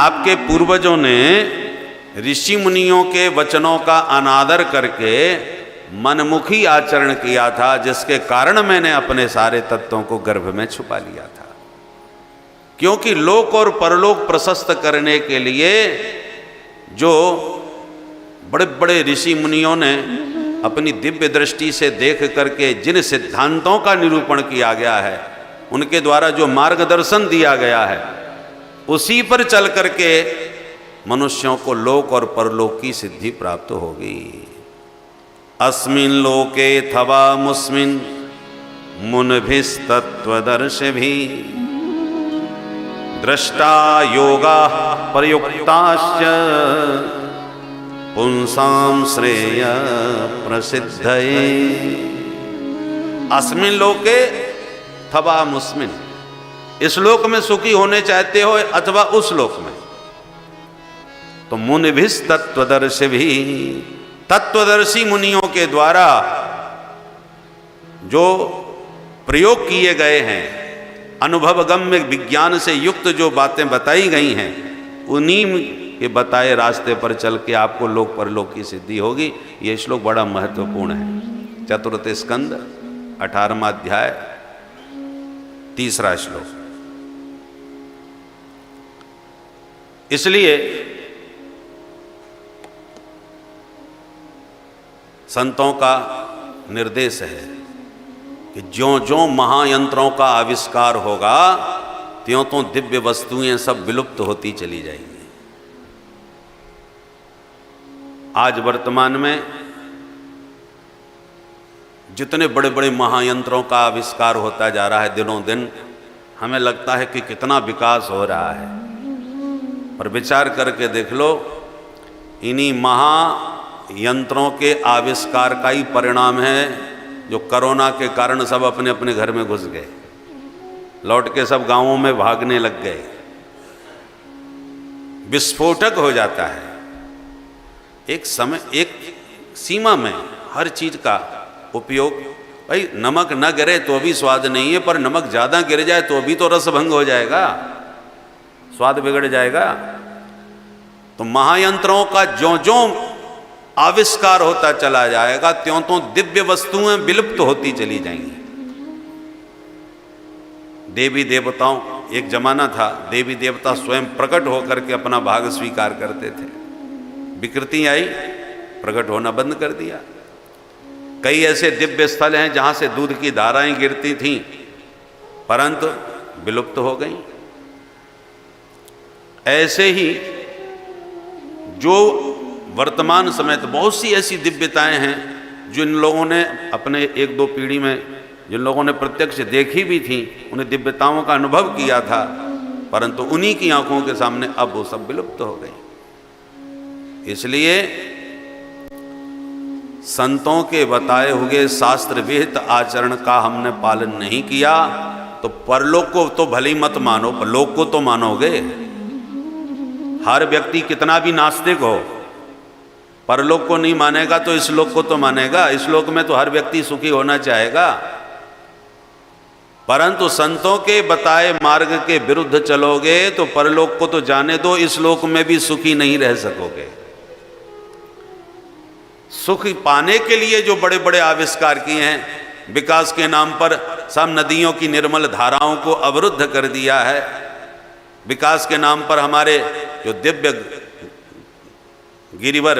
आपके पूर्वजों ने ऋषि मुनियों के वचनों का अनादर करके मनमुखी आचरण किया था, जिसके कारण मैंने अपने सारे तत्वों को गर्भ में छुपा लिया था। क्योंकि लोक और परलोक प्रशस्त करने के लिए जो बड़े बड़े ऋषि मुनियों ने अपनी दिव्य दृष्टि से देख करके जिन सिद्धांतों का निरूपण किया गया है, उनके द्वारा जो मार्गदर्शन दिया गया है, उसी पर चल करके मनुष्यों को लोक और परलोक की सिद्धि प्राप्त होगी। अस्मिन् लोके थवा मुस्मिन् मुनिभिस्तत्त्वदर्शिभिः दृष्टा योगा प्रयुक्ताश्च पुंसां श्रेय प्रसिद्धये। अस्मिन् लोके थवा मुस्मिन्, इस लोक में सुखी होने चाहते हो अथवा उस लोक में, तो मुनिभिस्तत्त्वदर्शिभिः, तत्वदर्शी मुनियों के द्वारा जो प्रयोग किए गए हैं, अनुभवगम्य विज्ञान से युक्त जो बातें बताई गई हैं, उन्हीं के बताए रास्ते पर चल के आपको लोक परलोक की सिद्धि होगी। ये श्लोक बड़ा महत्वपूर्ण है। चतुर्थ स्कंद 18वां अध्याय 3रा श्लोक। इसलिए संतों का निर्देश है कि ज्यों ज्यों महायंत्रों का आविष्कार होगा, त्यों त्यों दिव्य वस्तुएं सब विलुप्त होती चली जाएंगी। आज वर्तमान में जितने बड़े बड़े महायंत्रों का आविष्कार होता जा रहा है, दिनों दिन हमें लगता है कि कितना विकास हो रहा है, पर विचार करके देख लो, इन्हीं महायंत्रों के आविष्कार का ही परिणाम है जो कोरोना के कारण सब अपने अपने घर में घुस गए, लौट के सब गांवों में भागने लग गए। विस्फोटक हो जाता है। एक समय, एक सीमा में हर चीज का उपयोग। भाई नमक न गिरे तो भी स्वाद नहीं है, पर नमक ज़्यादा गिर जाए तो भी तो रस भंग हो जाएगा, स्वाद बिगड़ जाएगा। तो महायंत्रों का ज्यों ज्यों आविष्कार होता चला जाएगा, त्यों त्यों दिव्य वस्तुएं विलुप्त होती चली जाएंगी। देवी देवताओं, एक जमाना था देवी देवता स्वयं प्रकट होकर के अपना भाग स्वीकार करते थे। विकृति आई, प्रकट होना बंद कर दिया। कई ऐसे दिव्य स्थल हैं जहां से दूध की धाराएं गिरती थीं, परंतु विलुप्त हो गई। ऐसे ही जो वर्तमान समय तो बहुत सी ऐसी दिव्यताएं हैं जिन लोगों ने अपने 1-2 पीढ़ी में, जिन लोगों ने प्रत्यक्ष देखी भी थी, उन्हें दिव्यताओं का अनुभव किया था, परंतु उन्हीं की आंखों के सामने अब वो सब विलुप्त हो गई। इसलिए संतों के बताए हुए शास्त्र विहित आचरण का हमने पालन नहीं किया तो परलोक को तो भली मत मानो, पर लोक को तो मानोगे। हर व्यक्ति कितना भी नास्तिक हो, परलोक को नहीं मानेगा तो इस लोक को तो मानेगा। इस लोक में तो हर व्यक्ति सुखी होना चाहेगा, परंतु संतों के बताए मार्ग के विरुद्ध चलोगे तो परलोक को तो जाने दो, इस लोक में भी सुखी नहीं रह सकोगे। सुख पाने के लिए जो बड़े बड़े आविष्कार किए हैं, विकास के नाम पर सब नदियों की निर्मल धाराओं को अवरुद्ध कर दिया है। विकास के नाम पर हमारे जो दिव्य गिरिवर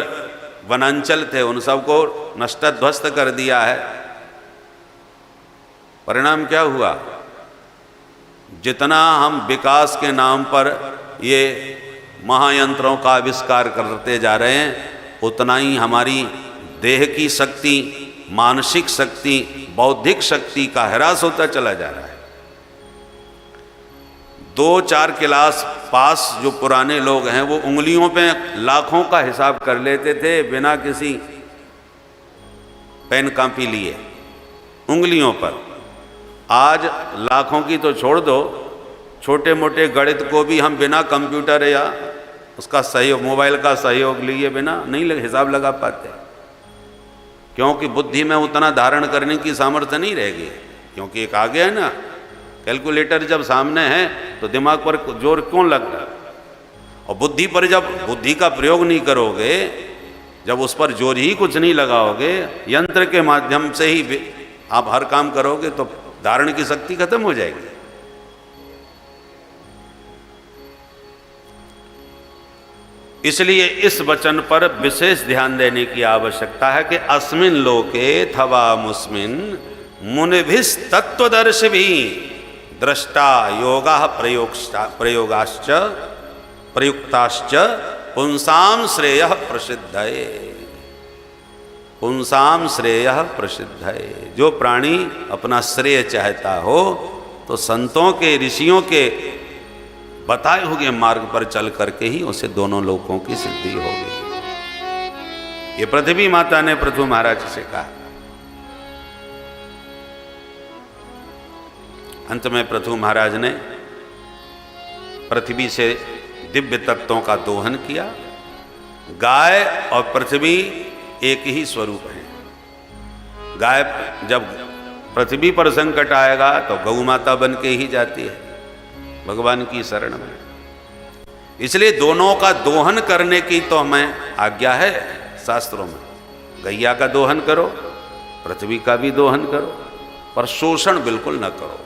वनांचल थे, उन सबको नष्ट ध्वस्त कर दिया है। परिणाम क्या हुआ? जितना हम विकास के नाम पर ये महायंत्रों का आविष्कार करते जा रहे हैं, उतना ही हमारी देह की शक्ति, मानसिक शक्ति, बौद्धिक शक्ति का ह्रास होता चला जा रहा है। 2-4 क्लास पास जो पुराने लोग हैं, वो उंगलियों पे लाखों का हिसाब कर लेते थे बिना किसी पेन कॉपी लिए, उंगलियों पर। आज लाखों की तो छोड़ दो, छोटे मोटे गणित को भी हम बिना कंप्यूटर या उसका सहयोग, मोबाइल का सहयोग लिए बिना नहीं हिसाब लगा पाते, क्योंकि बुद्धि में उतना धारण करने की सामर्थ्य नहीं रहेगी। क्योंकि एक आ गया है ना, कैलकुलेटर जब सामने है तो दिमाग पर जोर क्यों लग रहा? और बुद्धि पर जब बुद्धि का प्रयोग नहीं करोगे, जब उस पर जोर ही कुछ नहीं लगाओगे, यंत्र के माध्यम से ही आप हर काम करोगे तो धारण की शक्ति खत्म हो जाएगी। इसलिए इस वचन पर विशेष ध्यान देने की आवश्यकता है कि अस्मिन लोके थवा मुस्मिन मुनिभिस् तत्वदर्शिभी दृष्टा योगा प्रयुक्ताश्च पुंसाम श्रेय प्रसिद्धये। पुंसाम श्रेय प्रसिद्धये। जो प्राणी अपना श्रेय चाहता हो तो संतों के, ऋषियों के बताए हुए मार्ग पर चल करके ही उसे दोनों लोकों की सिद्धि होगी। ये पृथ्वी माता ने पृथु महाराज से कहा। अंत में पृथु महाराज ने पृथ्वी से दिव्य तत्वों का दोहन किया। गाय और पृथ्वी एक ही स्वरूप है। गाय जब पृथ्वी पर संकट आएगा तो गौ माता बन के ही जाती है भगवान की शरण में। इसलिए दोनों का दोहन करने की तो हमें आज्ञा है शास्त्रों में। गैया का दोहन करो, पृथ्वी का भी दोहन करो, पर शोषण बिल्कुल न करो।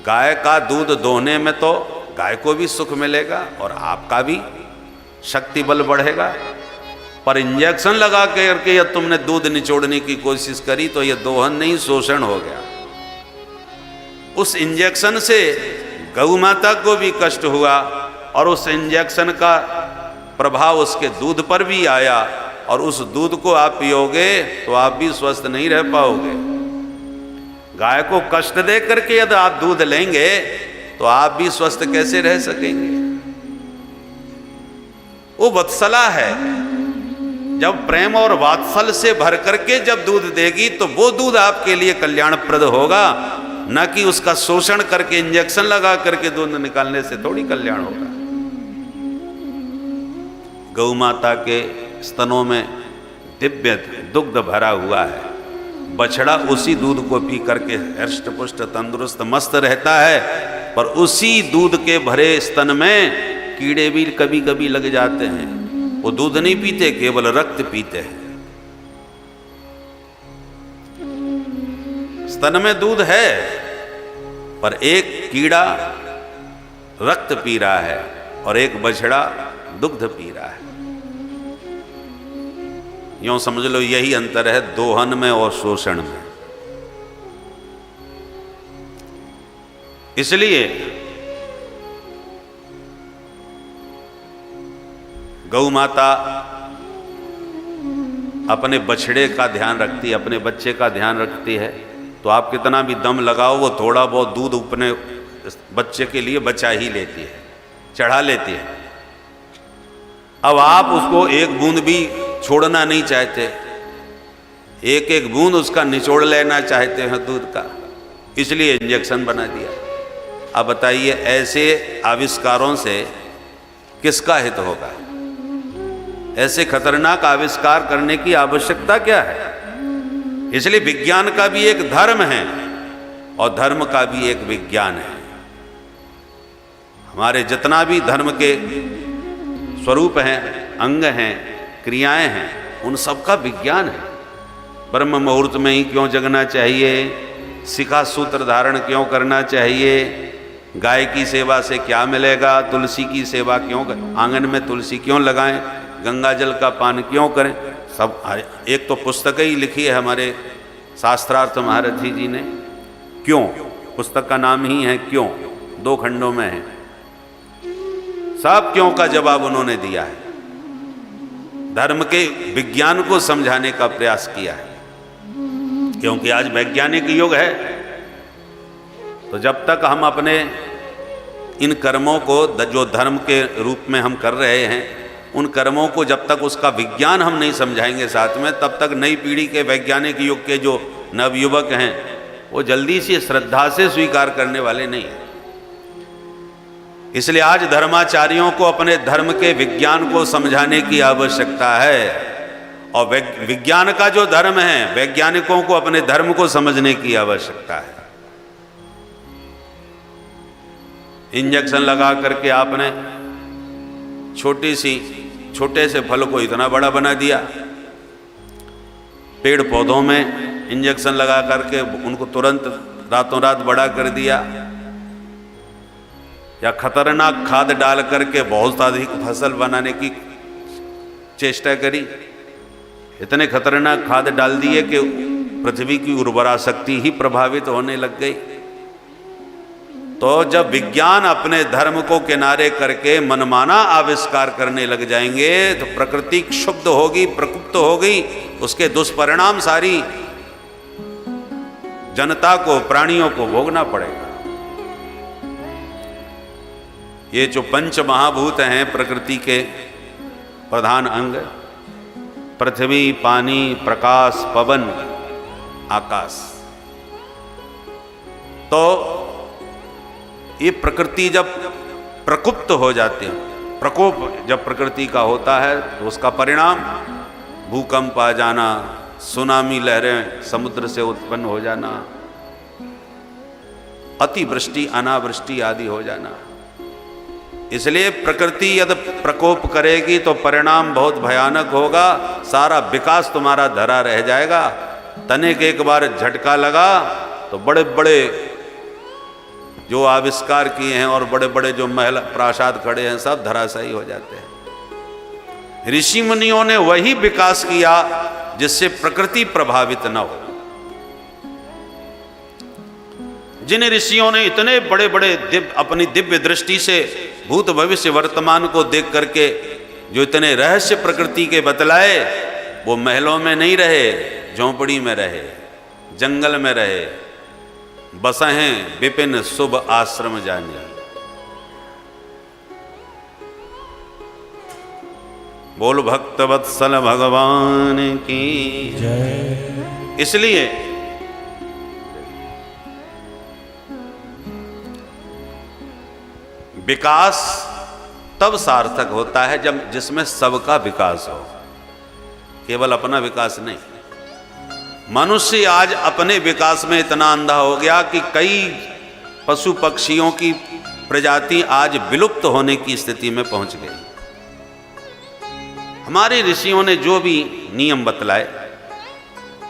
गाय का दूध दोहने में तो गाय को भी सुख मिलेगा और आपका भी शक्ति बल बढ़ेगा, पर इंजेक्शन लगा करके यदि तुमने दूध निचोड़ने की कोशिश करी तो यह दोहन नहीं, शोषण हो गया। उस इंजेक्शन से गौ माता को भी कष्ट हुआ और उस इंजेक्शन का प्रभाव उसके दूध पर भी आया, और उस दूध को आप पियोगे तो आप भी स्वस्थ नहीं रह पाओगे। गाय को कष्ट दे करके यदि आप दूध लेंगे तो आप भी स्वस्थ कैसे रह सकेंगे? वो वत्सला है। जब प्रेम और वात्सल से भर करके जब दूध देगी तो वो दूध आपके लिए कल्याणप्रद होगा, न कि उसका शोषण करके इंजेक्शन लगा करके दूध निकालने से थोड़ी कल्याण होगा। गौ माता के स्तनों में दिव्य दुग्ध भरा हुआ है। बछड़ा उसी दूध को पी करके हृष्ट पुष्ट तंदुरुस्त मस्त रहता है, पर उसी दूध के भरे स्तन में कीड़े भी कभी कभी लग जाते हैं। वो दूध नहीं पीते, केवल रक्त पीते हैं। स्तन में दूध है पर एक कीड़ा रक्त पी रहा है और एक बछड़ा दुग्ध पी रहा है। यूं समझ लो यही अंतर है दोहन में और शोषण में। इसलिए गौ माता अपने बछड़े का ध्यान रखती है, अपने बच्चे का ध्यान रखती है, तो आप कितना भी दम लगाओ वो थोड़ा बहुत दूध अपने बच्चे के लिए बचा ही लेती है, चढ़ा लेती है। अब आप उसको एक बूंद भी छोड़ना नहीं चाहते, एक एक बूंद उसका निचोड़ लेना चाहते हैं दूध का, इसलिए इंजेक्शन बना दिया। अब बताइए ऐसे आविष्कारों से किसका हित होगा? ऐसे खतरनाक आविष्कार करने की आवश्यकता क्या है? इसलिए विज्ञान का भी एक धर्म है और धर्म का भी एक विज्ञान है। हमारे जितना भी धर्म के स्वरूप हैं, अंग हैं, क्रियाएं हैं, उन सब का विज्ञान है। ब्रह्म मुहूर्त में ही क्यों जगना चाहिए? शिखा सूत्र धारण क्यों करना चाहिए? गाय की सेवा से क्या मिलेगा? तुलसी की सेवा क्यों करें? आंगन में तुलसी क्यों लगाएं? गंगा जल का पान क्यों करें? सब एक तो पुस्तक ही लिखी है हमारे शास्त्रार्थ महारथी जी ने। क्यों? पुस्तक का नाम ही है क्यों, 2 खंडों में है। सब क्यों का जवाब उन्होंने दिया है। धर्म के विज्ञान को समझाने का प्रयास किया है, क्योंकि आज वैज्ञानिक युग है। तो जब तक हम अपने इन कर्मों को जो धर्म के रूप में हम कर रहे हैं, उन कर्मों को जब तक उसका विज्ञान हम नहीं समझाएंगे साथ में, तब तक नई पीढ़ी के वैज्ञानिक युग के जो नवयुवक हैं वो जल्दी से श्रद्धा से स्वीकार करने वाले नहीं हैं। इसलिए आज धर्माचार्यों को अपने धर्म के विज्ञान को समझाने की आवश्यकता है, और विज्ञान का जो धर्म है वैज्ञानिकों को अपने धर्म को समझने की आवश्यकता है। इंजेक्शन लगा करके आपने छोटे से फल को इतना बड़ा बना दिया। पेड़ पौधों में इंजेक्शन लगा करके उनको तुरंत रातों रात बड़ा कर दिया, या खतरनाक खाद डाल करके बहुत अधिक फसल बनाने की चेष्टा करी। इतने खतरनाक खाद डाल दिए कि पृथ्वी की उर्वरा शक्ति ही प्रभावित होने लग गई। तो जब विज्ञान अपने धर्म को किनारे करके मनमाना आविष्कार करने लग जाएंगे तो प्रकृति क्षुब्ध होगी, प्रकुप्त होगी। उसके दुष्परिणाम सारी जनता को, प्राणियों को भोगना पड़ेगा। ये जो पंच महाभूत हैं प्रकृति के प्रधान अंग, पृथ्वी, पानी, प्रकाश, पवन, आकाश, तो ये प्रकृति जब प्रकुप्त हो जाती है, प्रकोप जब प्रकृति का होता है तो उसका परिणाम भूकंप आ जाना, सुनामी लहरें समुद्र से उत्पन्न हो जाना, अतिवृष्टि, अनावृष्टि आदि हो जाना। इसलिए प्रकृति यदि प्रकोप करेगी तो परिणाम बहुत भयानक होगा। सारा विकास तुम्हारा धरा रह जाएगा। तने के एक बार झटका लगा तो बड़े बड़े जो आविष्कार किए हैं और बड़े बड़े जो महल प्रासाद खड़े हैं सब धराशायी हो जाते हैं। ऋषि मुनियों ने वही विकास किया जिससे प्रकृति प्रभावित न हो। जिन ऋषियों ने इतने बड़े बड़े अपनी दिव्य दृष्टि से भूत भविष्य वर्तमान को देख करके जो इतने रहस्य प्रकृति के बतलाए, वो महलों में नहीं रहे, झोंपड़ी में रहे, जंगल में रहे। बसहें विपिन शुभ आश्रम जाने। बोल भक्त वत्सल भगवान की जय। इसलिए विकास तब सार्थक होता है जब जिसमें सबका विकास हो, केवल अपना विकास नहीं। मनुष्य आज अपने विकास में इतना अंधा हो गया कि कई पशु पक्षियों की प्रजाति आज विलुप्त होने की स्थिति में पहुंच गई। हमारे ऋषियों ने जो भी नियम बतलाए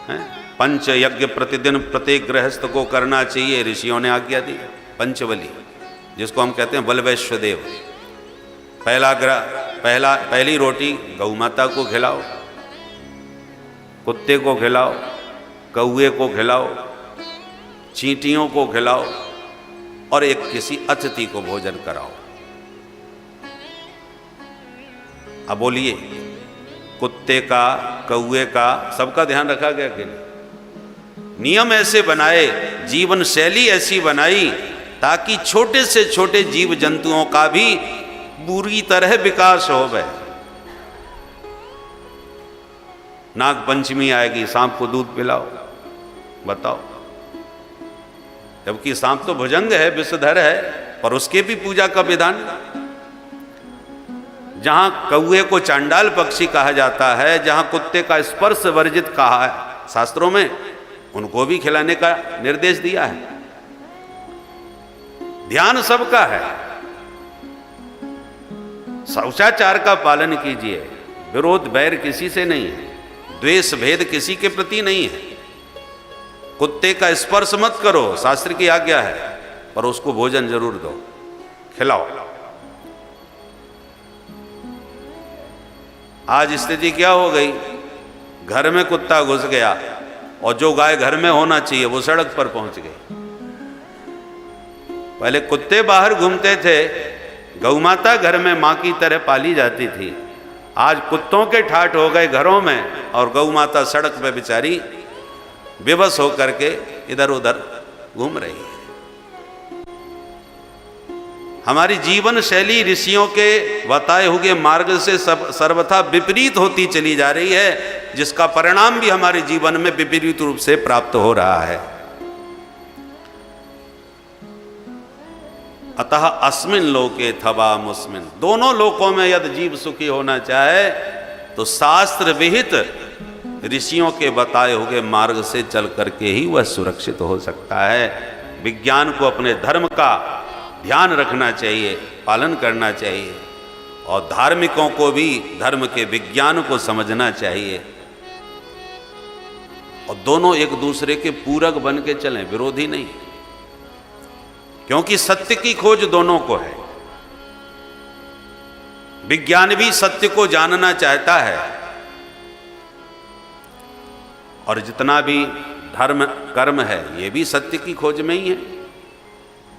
हैं, पंच यज्ञ प्रतिदिन प्रत्येक गृहस्थ को करना चाहिए, ऋषियों ने आज्ञा दी। पंचबली जिसको हम कहते हैं बलवैश्व देव। पहली रोटी गौ माता को खिलाओ, कुत्ते को खिलाओ, कौए को खिलाओ, चींटियों को खिलाओ और एक किसी अतिथि को भोजन कराओ। अब बोलिए, कुत्ते का, कौए का, सबका ध्यान रखा गया कि नहीं? नियम ऐसे बनाए, जीवन शैली ऐसी बनाई ताकि छोटे से छोटे जीव जंतुओं का भी बुरी तरह विकास हो गए। नाग पंचमी आएगी, सांप को दूध पिलाओ, बताओ। जबकि सांप तो भुजंग है, विषधर है, पर उसके भी पूजा का विधान। जहां कौए को चांडाल पक्षी कहा जाता है, जहां कुत्ते का स्पर्श वर्जित कहा है शास्त्रों में, उनको भी खिलाने का निर्देश दिया है। ध्यान सबका है। शौचाचार का पालन कीजिए, विरोध बैर किसी से नहीं है, द्वेष भेद किसी के प्रति नहीं है। कुत्ते का स्पर्श मत करो, शास्त्र की आज्ञा है, पर उसको भोजन जरूर दो, खिलाओ। आज स्थिति क्या हो गई, घर में कुत्ता घुस गया और जो गाय घर में होना चाहिए वो सड़क पर पहुंच गई। पहले कुत्ते बाहर घूमते थे, गौ माता घर में मां की तरह पाली जाती थी। आज कुत्तों के ठाठ हो गए घरों में और गौ माता सड़क पे बेचारी बेबस होकर के इधर उधर घूम रही है। हमारी जीवन शैली ऋषियों के बताए हुए मार्ग से सर्वथा विपरीत होती चली जा रही है, जिसका परिणाम भी हमारे जीवन में विपरीत रूप से प्राप्त हो रहा है। अतः अस्मिन लोके थवा मुस्मिन, दोनों लोकों में यदि जीव सुखी होना चाहे तो शास्त्र विहित ऋषियों के बताए हुए मार्ग से चल करके ही वह सुरक्षित हो सकता है। विज्ञान को अपने धर्म का ध्यान रखना चाहिए, पालन करना चाहिए, और धार्मिकों को भी धर्म के विज्ञान को समझना चाहिए, और दोनों एक दूसरे के पूरक बन के चलें, विरोधी नहीं, क्योंकि सत्य की खोज दोनों को है। विज्ञान भी सत्य को जानना चाहता है, और जितना भी धर्म कर्म है ये भी सत्य की खोज में ही है।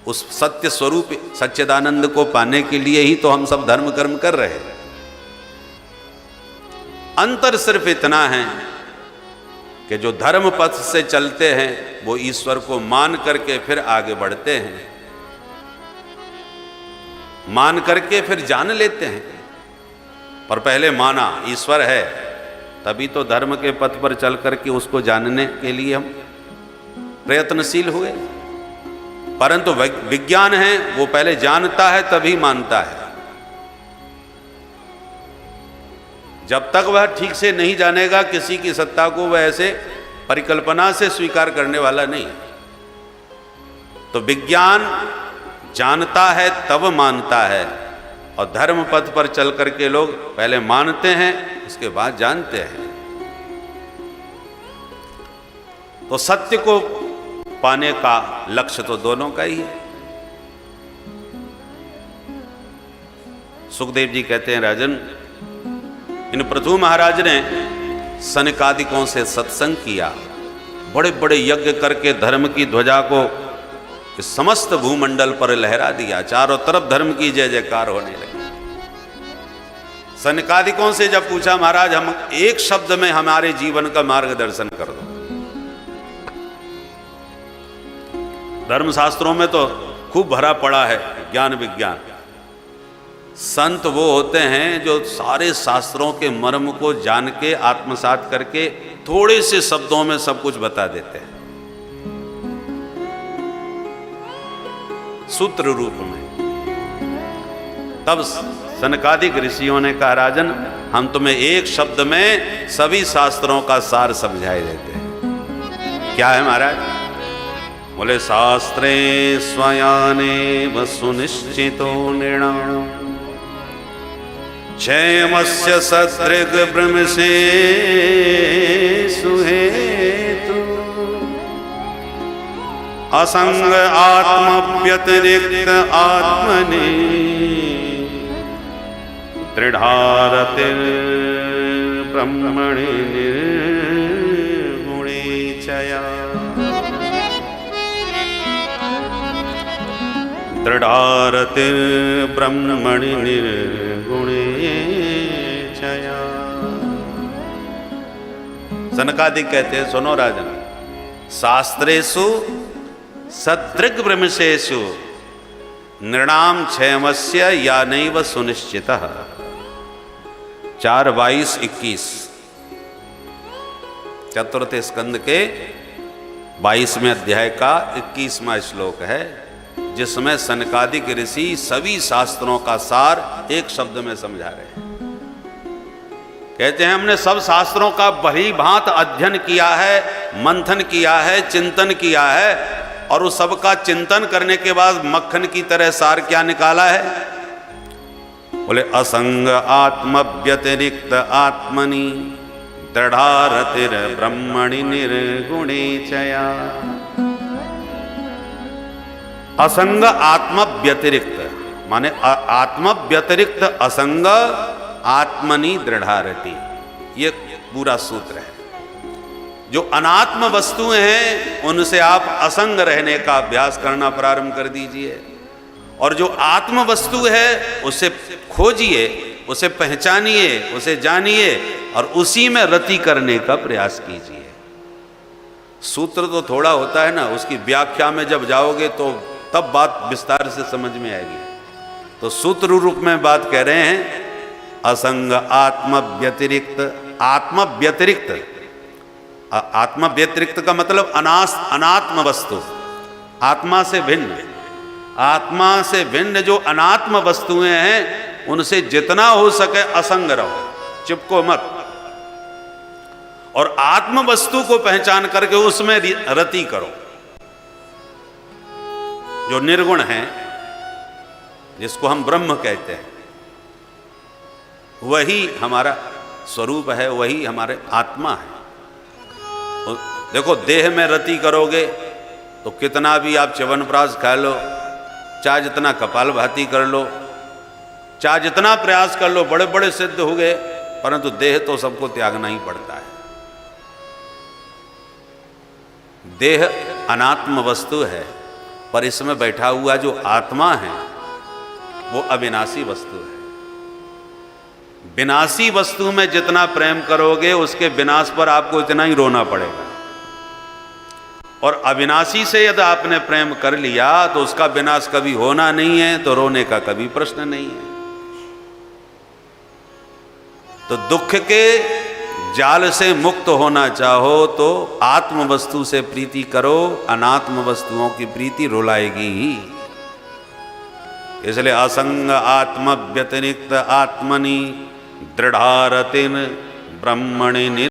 उस सत्य स्वरूप सच्चिदानंद को पाने के लिए ही तो हम सब धर्म कर्म कर रहे हैं। अंतर सिर्फ इतना है कि जो धर्म पथ से चलते हैं वो ईश्वर को मान करके फिर आगे बढ़ते हैं, मान करके फिर जान लेते हैं। पर पहले माना ईश्वर है, तभी तो धर्म के पथ पर चल करके उसको जानने के लिए हम प्रयत्नशील हुए। परंतु विज्ञान है वो पहले जानता है तभी मानता है। जब तक वह ठीक से नहीं जानेगा किसी की सत्ता को, वह ऐसे परिकल्पना से स्वीकार करने वाला नहीं। तो विज्ञान जानता है तब मानता है, और धर्म पथ पर चल करके लोग पहले मानते हैं उसके बाद जानते हैं। तो सत्य को पाने का लक्ष्य तो दोनों का ही है। सुखदेव जी कहते हैं, राजन, इन पृथु महाराज ने सनकादिकों से सत्संग किया, बड़े बड़े यज्ञ करके धर्म की ध्वजा को इस समस्त भूमंडल पर लहरा दिया, चारों तरफ धर्म की जय जयकार होने लगी। सनकादिकों से जब पूछा, महाराज हम एक शब्द में हमारे जीवन का मार्गदर्शन कर दो। धर्मशास्त्रों में तो खूब भरा पड़ा है ज्ञान विज्ञान। संत वो होते हैं जो सारे शास्त्रों के मर्म को जान के आत्मसात करके थोड़े से शब्दों में सब कुछ बता देते हैं, सूत्र रूप में। तब सनकादिक ऋषियों ने कहा, राजन हम तुम्हें एक शब्द में सभी शास्त्रों का सार समझाए देते हैं। क्या है महाराज? बोले, शास्त्रे स्वयानेव सुनिश्चितो निर्णय क्षेमस्य सदृग ब्रह्मसे सुहेतु असंग आत्मव्यतिरिक्त आत्मनि दृढ़ारतिर् ब्रह्मणि निर्गुणे चया दृढ़ारतिर् ब्रह्मणि निर्गुणे चया। सनकादिक कहते हैं, सुनो राजन, शास्त्रेषु सदृग ब्रह्मसेषु नृणाम क्षेमस्य या नैव सुनिश्चितः। 4:22-21 चतुर्थ स्कंद के 22वें अध्याय का 21वां श्लोक है, जिसमें सनकादिक ऋषि सभी शास्त्रों का सार एक शब्द में समझा रहे हैं। कहते हैं, हमने सब शास्त्रों का भली भांत अध्ययन किया है, मंथन किया है, चिंतन किया है, और उस सब का चिंतन करने के बाद मक्खन की तरह सार क्या निकाला है? बोले, असंग आत्म व्यतिरिक्त आत्मनि दृढ़ारतिर् ब्रह्मणि निर्गुणे चया। असंग आत्म व्यतिरिक्त माने आत्म व्यतिरिक्त असंग आत्मनि दृढ़ारति, ये पूरा सूत्र है। जो अनात्म वस्तुएं हैं उनसे आप असंग रहने का अभ्यास करना प्रारंभ कर दीजिए, और जो आत्म वस्तु है उसे खोजिए, उसे पहचानिए, उसे जानिए, और उसी में रति करने का प्रयास कीजिए। सूत्र तो थोड़ा होता है ना, उसकी व्याख्या में जब जाओगे तो तब बात विस्तार से समझ में आएगी। तो सूत्र रूप में बात कह रहे हैं, असंग आत्म व्यतिरिक्त। आत्म व्यतिरिक्त, आत्म व्यतिरिक्त का मतलब अनात्म वस्तु, आत्मा से भिन्न। आत्मा से भिन्न जो अनात्म वस्तुएं हैं उनसे जितना हो सके असंग रहो, चिपको मत, और आत्म वस्तु को पहचान करके उसमें रति करो। जो निर्गुण है जिसको हम ब्रह्म कहते हैं, वही हमारा स्वरूप है, वही हमारे आत्मा है। देखो देह में रति करोगे तो कितना भी आप च्यवनप्राश खा लो, चाहे जितना कपालभाति कर लो, चाहे जितना प्रयास कर लो, बड़े बड़े सिद्ध हो गए, परंतु देह तो सबको त्यागना ही पड़ता है। देह अनात्म वस्तु है, पर इसमें बैठा हुआ जो आत्मा है वो अविनाशी वस्तु है। विनाशी वस्तु में जितना प्रेम करोगे उसके विनाश पर आपको इतना ही रोना पड़ेगा, और अविनाशी से यदि आपने प्रेम कर लिया तो उसका विनाश कभी होना नहीं है, तो रोने का कभी प्रश्न नहीं है। तो दुख के जाल से मुक्त होना चाहो तो आत्म वस्तु से प्रीति करो, अनात्म वस्तुओं की प्रीति रुलाएगी ही। इसलिए असंग आत्म व्यतिरिक्त आत्मनि दृढ़ारतिन ब्रह्मणि